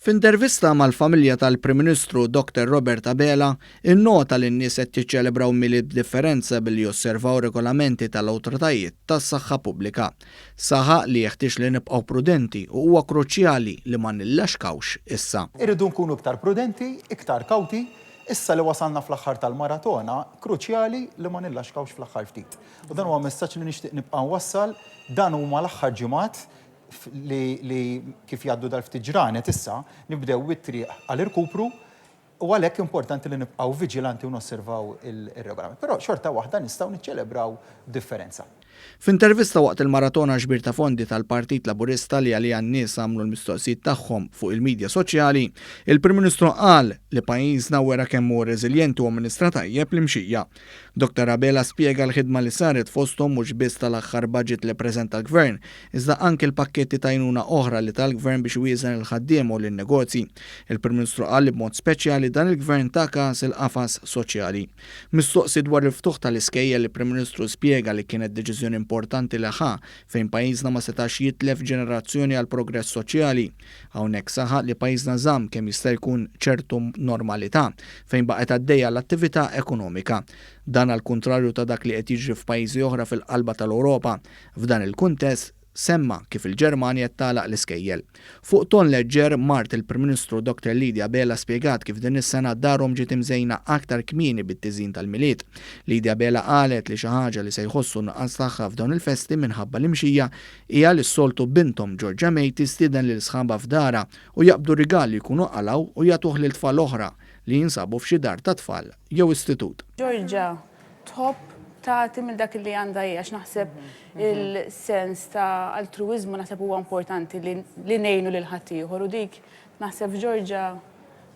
F'intervista mal-familja tal-Prim Ministru Dr. Robert Abela, innota li n-nies qed jiċċelebraw miliet b'differenza billi josservaw regolamenti tal-awtoritajiet tas-saħħa pubblika. Saħaq li jeħtieġ li nibqgħu prudenti u huwa kruċjali li ma nillaxkawx issa. Irridu nkunu iktar prudenti, iktar kawti, issa li wasalna fl-aħħar tal-maratona, kruċjali li ma nillaxkawx fl-aħħar ftit. U dan huwa messaġġ li nixtieq nibqa' nwassal, dan huma l-aħħar ġimgħat li kif jgħaddu dal-ftit ġranet issa nibdew it-triq għal-irkupru u għalhekk importanti li nibqgħu viġilanti u nosservaw il-regolament. Però xorta waħda nistgħu niċċelebraw differenza. F'intervista waqt il-maratona ġbir ta' fondi tal-Partit Laburista li għalija n-nies għamlu l-mistoqsijiet tagħhom fuq il-medja soċjali, il-Prim Ministru qal li pajjiżna wera kemm hu reżiljenti u amministra tajjeb l-imxija. Dr. Abela spjega l-ħidma li saret fosthom mhux biss tal-aħħar budget li ppreżenta l-Gvern, iżda anke l-pakketti ta' għajnuna oħra li tal-Gvern biex wieżen il-ħaddiem u lin-negozji. Il-Prim Ministru qal li b'mod speċjali dan il-Gvern ta' każ il-qafas soċjali. Mistoqsi dwar il-ftuħ tal-iskejjel li Prim Ministru spjega li kienet deċiżjoni importanti li fejn pajjiżna ma setax jitlef ġenerazzjoni għal progress soċjali. Hawnhekk saħaq li pajjiżna żamm kemm jista' jkun ċertu normalità fejn baqgħet għaddejja l-attività ekonomika. Dan għal kontrarju ta' dak li qed jiġri f'pajjiżi oħra fil-qalba tal-Ewropa. F'dan il-kuntest semma kif il-Ġermanja tagħlaq l-iskejjel. Fuq ton leġġer Mart il-Prim Ministru Dr. Lidia Bela spjegat kif din is-sena darhom ġiet imżejna aktar kmieni bit-tiżin tal-miliet. Lidia Bela qalet li xi ħaġa li se jħossu nuqqas tagħha f'dawn il-festi minħabba l-imxija hija li s-soltu bintom Georgia May tistieden lil sħaba f'dara u jaqbdu rigali jkunu qalaw u jagħtuh lil tfal oħra li jinsabu f'xi dar ta' tfal jew istitut. Georgia, top tagħti mill dak li għandha hija għax naħseb il-sens ta' altruizmu naħseb huwa importanti li ngħinu lil ħaddieħor u dik naħseb Georgia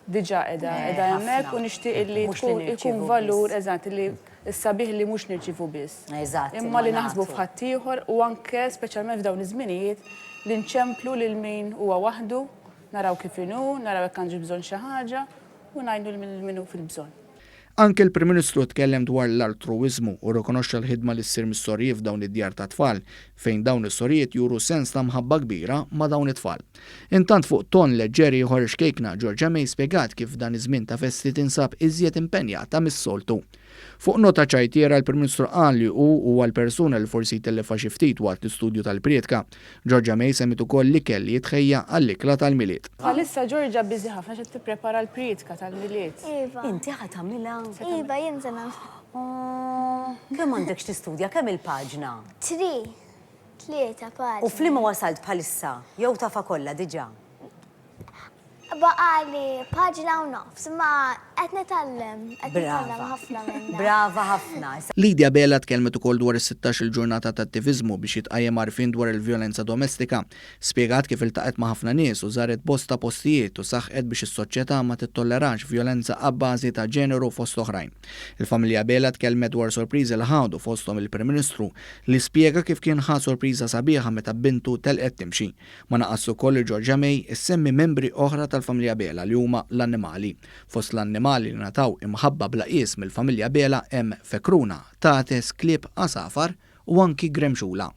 diġà qiegħda hemmhekk u nixtieq li jkun valur eżatt li s-sabiħ li mhux nirċievu biss. Imma li naħsbu f'ħaddieħor u anke speċjalment f'dawn iż-żminijiet li nċemplu lil min huwa waħdu, naraw kif inhu, naraw jekk għandux bżonn xi ħaġa u ngħinu lil min hu fil-bżonn. Anke l-Prim Ministru tkellem dwar l-altruizmu u rikonoxxa l-ħidma li ssir mis-sorjiet f'dawn id-djar ta' tfal fejn dawn is-sorjiet juru sens ta' mħabba kbira ma' dawn it-tfal. Intant fuq ton leġġeri ieħor xkejkna Georgia May spjegat kif dan iż-żmien ta' festi tinsab iżjed impenjata mis-soltu. Fuq nota ċajtiera l-Prim Ministru qal li hu huwa l-persuna li forsi tellefa xi ftit waqt l-istudju tal-Prietka. Georgia May semmit ukoll li kelli jitħejja għall-ikla tal-miliet. Bħalissa Georgia biżi ħafna x'qed tipprepara l-Prietka tal-miliet. Iva. Inti ħad tagħmilha? Iva, jinżel. Kemm għandekx tistudja kemm il-paġna? 3 paġna. U f'liema wasalt bħalissa jew tafa kollha diġà? Baqali paġna u nofs, ma qed nitgħallem ħafna minnha. Brava ħafna. Lidia Bela tkellmet ukoll dwar is-16 il-ġurnata ta' attiviżmu biex jitqajjem għarfien dwar il-vjolenza domestika. Spjegat kif iltaqet ma' ħafna nies u żaret bosta postijiet u saħqet biex is-soċjetà ma tittollerax vjolenza abbażi ta' ġeneru fost oħrajn. Il-familja Bela tkellmet dwar sorpriżi li ħadu fosthom il-Prim Ministru li spjega kif kien ħa sorpriża sabiħa meta bintu telqet timxi. Ma naqas ukoll Georgia May issemmi membri oħra tal-familja Bela li huma l-annimali. Fost l-annimali li nataw imħabba bla qis mill-familja Bela hemm fekruna, tates, klieb, asafar u anki gremxula.